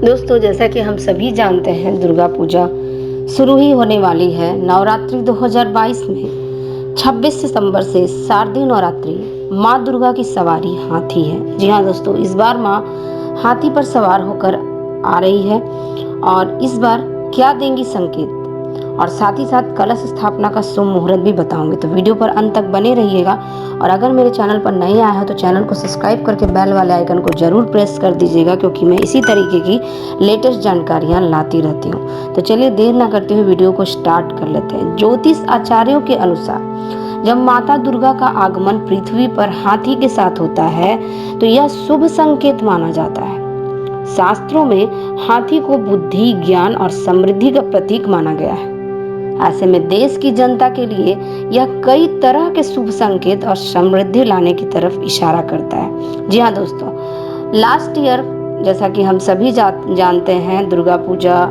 दोस्तों, जैसा कि हम सभी जानते हैं, दुर्गा पूजा शुरू ही होने वाली है। नवरात्रि 2022 में 26 सितंबर से शारदीय नवरात्रि माँ दुर्गा की सवारी हाथी है। जी हाँ दोस्तों, इस बार माँ हाथी पर सवार होकर आ रही है और इस बार क्या देंगी संकेत, और साथ ही साथ कलश स्थापना का शुभ मुहूर्त भी बताऊंगी। तो वीडियो पर अंत तक बने रहिएगा। और अगर मेरे चैनल पर नए आए हो तो चैनल को सब्सक्राइब करके बेल वाले आइकन को जरूर प्रेस कर दीजिएगा, क्योंकि मैं इसी तरीके की लेटेस्ट जानकारियां लाती रहती हूँ। तो चलिए देर ना करते हुए वीडियो को स्टार्ट कर लेते हैं। ज्योतिष आचार्यों के अनुसार जब माता दुर्गा का आगमन पृथ्वी पर हाथी के साथ होता है तो यह शुभ संकेत माना जाता है। शास्त्रों में हाथी को बुद्धि, ज्ञान और समृद्धि का प्रतीक माना गया है। ऐसे में देश की जनता के लिए यह कई तरह के शुभ संकेत और समृद्धि लाने की तरफ इशारा करता है। जी हाँ दोस्तों, लास्ट ईयर जैसा कि हम सभी जानते हैं, दुर्गा पूजा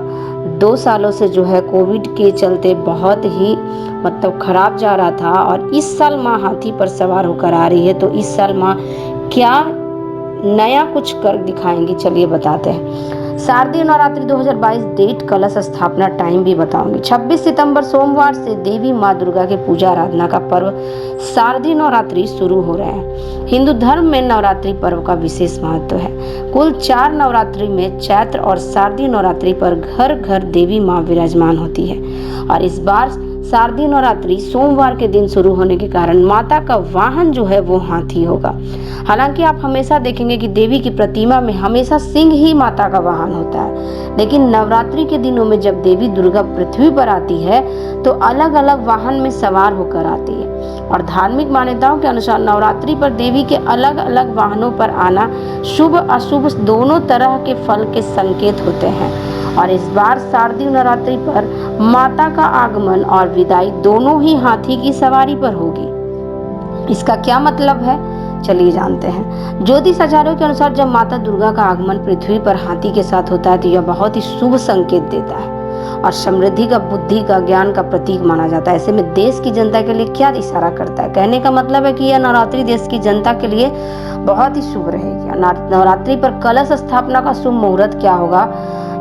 2 सालों से जो है कोविड के चलते बहुत ही खराब जा रहा था, और इस साल माँ हाथी पर सवार होकर आ रही है। तो इस साल माँ क्या नया कुछ कर दिखाएंगी, चलिए बताते हैं। शारदीय नवरात्रि 2022 डेट, कलश स्थापना, टाइम भी बताऊंगी। 26 सितंबर सोमवार से देवी माँ दुर्गा के पूजा आराधना का पर्व शारदीय नवरात्रि शुरू हो रहे हैं। हिंदू धर्म में नवरात्रि पर्व का विशेष महत्व है। कुल 4 नवरात्रि में चैत्र और शारदीय नवरात्रि पर घर घर देवी माँ विराजमान होती है, और इस बार शारदीय नवरात्रि सोमवार के दिन शुरू होने के कारण माता का वाहन जो है वो हाथी होगा। हालांकि आप हमेशा देखेंगे कि देवी की प्रतिमा में हमेशा सिंह ही माता का वाहन होता है, लेकिन नवरात्रि के दिनों में जब देवी दुर्गा पृथ्वी पर आती है तो अलग अलग वाहन में सवार होकर आती है। और धार्मिक मान्यताओं के अनुसार नवरात्रि पर देवी के अलग अलग वाहनों पर आना शुभ अशुभ दोनों तरह के फल के संकेत होते हैं। और इस बार शारदीय नवरात्रि पर माता का आगमन और विदाई दोनों ही हाथी की सवारी पर होगी। इसका क्या मतलब है, चलिए जानते हैं। ज्योतिष आचार्यों के अनुसार जब माता दुर्गा का आगमन पृथ्वी पर हाथी के साथ होता है तो यह बहुत ही शुभ संकेत देता है और समृद्धि का, बुद्धि का, ज्ञान का प्रतीक माना जाता है। ऐसे में देश की जनता के लिए क्या इशारा करता है, कहने का मतलब है कि यह नवरात्रि देश की जनता के लिए बहुत ही शुभ रहेगी। नवरात्रि पर कलश स्थापना का शुभ मुहूर्त क्या होगा,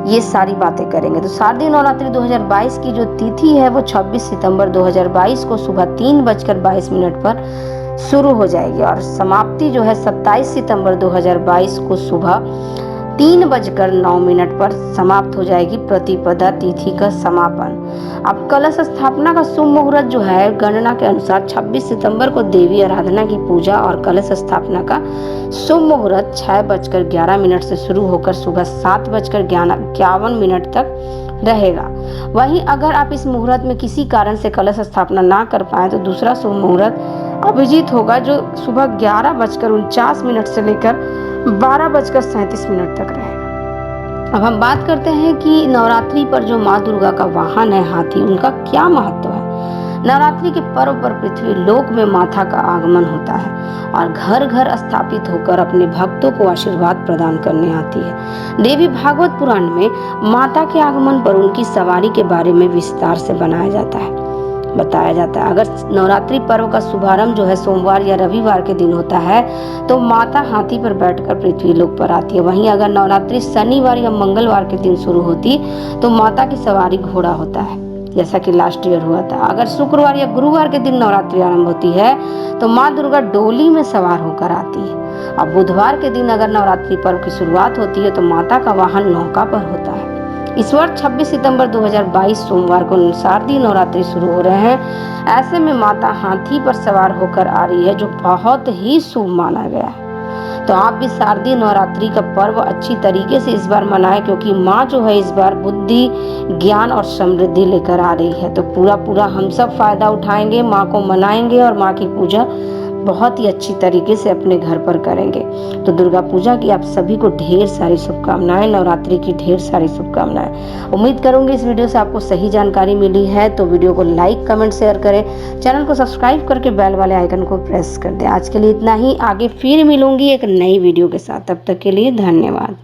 ये सारी बातें करेंगे। तो शारदीय नवरात्रि 2022 की जो तिथि है वो 26 सितंबर 2022 को सुबह 3:22 पर शुरू हो जाएगी, और समाप्ति जो है 27 सितंबर 2022 को सुबह 3:09 पर समाप्त हो जाएगी प्रतिपदा तिथि का समापन। अब कलश स्थापना का शुभ मुहूर्त जो है गणना के अनुसार 26 सितंबर को देवी आराधना की पूजा और कलश स्थापना का शुभ मुहूर्त 6:11 से शुरू होकर सुबह 7:51 तक रहेगा। वहीं अगर आप इस मुहूर्त में किसी कारण से कलश स्थापना ना कर पाए तो दूसरा शुभ मुहूर्त अभिजीत होगा, जो सुबह 11:49 से लेकर 12:37 तक रहेगा। अब हम बात करते हैं कि नवरात्रि पर जो माँ दुर्गा का वाहन है हाथी, उनका क्या महत्व है। नवरात्रि के पर्व पर पृथ्वी लोक में माता का आगमन होता है और घर घर स्थापित होकर अपने भक्तों को आशीर्वाद प्रदान करने आती है। देवी भागवत पुराण में माता के आगमन पर उनकी सवारी के बारे में विस्तार से बताया जाता है। अगर नवरात्रि पर्व का शुभारंभ जो है सोमवार या रविवार के दिन होता है तो माता हाथी पर बैठकर पृथ्वी लोक पर आती है। वहीं अगर नवरात्रि शनिवार या मंगलवार के दिन शुरू होती तो माता की सवारी घोड़ा होता है, जैसा कि लास्ट ईयर हुआ था। अगर शुक्रवार या गुरुवार के दिन नवरात्रि आरंभ होती है तो माँ दुर्गा डोली में सवार होकर आती है। अब बुधवार के दिन अगर नवरात्रि पर्व की शुरुआत होती है तो माता का वाहन नौका पर होता है। इस वर्ष 26 सितंबर 2022 सोमवार को शारदीय नवरात्रि शुरू हो रहे हैं। ऐसे में माता हाथी पर सवार होकर आ रही है, जो बहुत ही शुभ माना गया है। तो आप भी शारदीय नवरात्रि का पर्व अच्छी तरीके से इस बार मनाएं, क्योंकि माँ जो है इस बार बुद्धि, ज्ञान और समृद्धि लेकर आ रही है। तो पूरा हम सब फायदा उठाएंगे, माँ को मनाएंगे और माँ की पूजा बहुत ही अच्छी तरीके से अपने घर पर करेंगे। तो दुर्गा पूजा की आप सभी को ढेर सारी शुभकामनाएं, नवरात्रि की ढेर सारी शुभकामनाएं। उम्मीद करूंगी इस वीडियो से आपको सही जानकारी मिली है। तो वीडियो को लाइक, कमेंट, शेयर करें, चैनल को सब्सक्राइब करके बेल वाले आइकन को प्रेस कर दें। आज के लिए इतना ही, आगे फिर मिलूंगी एक नई वीडियो के साथ। तब तक के लिए धन्यवाद।